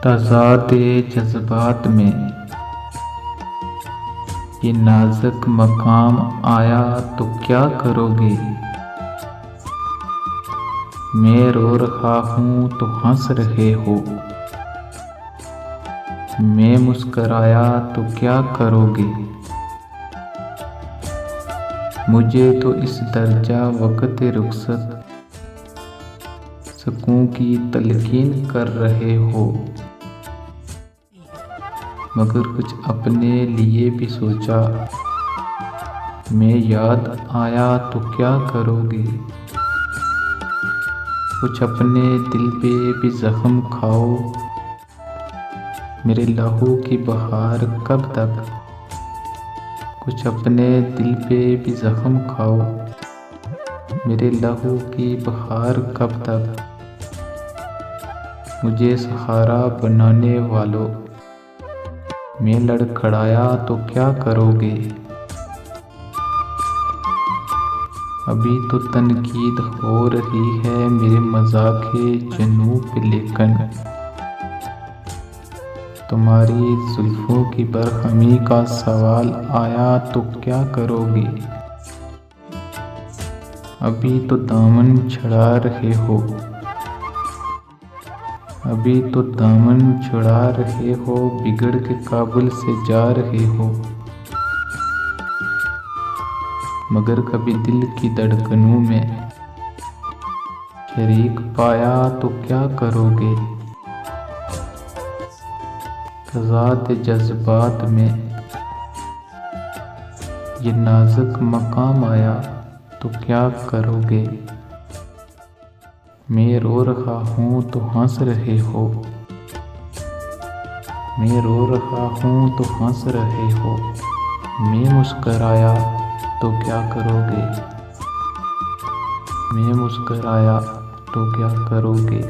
तज़ादे जज़्बात में ये नाज़ुक मकाम आया तो क्या करोगे। मैं रो रहा हूँ तो हंस रहे हो, मैं मुस्कराया तो क्या करोगे। मुझे तो इस दर्जा वक़्त रुख़सत सुकून की तलकीन कर रहे हो, मगर कुछ अपने लिए भी सोचा। मैं याद आया तो क्या करोगे। कुछ अपने दिल पे भी ज़ख्म खाओ, मेरे लहू की बहार कब तक। कुछ अपने दिल पे भी ज़ख्म खाओ, मेरे लहू की बहार कब तक। मुझे सहारा बनाने वालों, मैं लड़खड़ाया तो क्या करोगे। अभी तो तनकीद हो रही है मेरे मज़ाक़े जनू पे, लेकिन तुम्हारी जुल्फ़ों की बरहमी का सवाल आया तो क्या करोगे। अभी तो दामन छुड़ा रहे हो, अभी तो दामन छुड़ा रहे हो, बिगड़ के काबुल से जा रहे हो। मगर कभी दिल की धड़कनों में शरीक पाया तो क्या करोगे। तज़ाद जज़्बात में ये नाज़ुक मकाम आया तो क्या करोगे। मैं रो रहा हूँ तो हंस रहे हो, मैं रो रहा हूँ तो हंस रहे हो। मैं मुस्कराया तो क्या करोगे, मैं मुस्कराया तो क्या करोगे।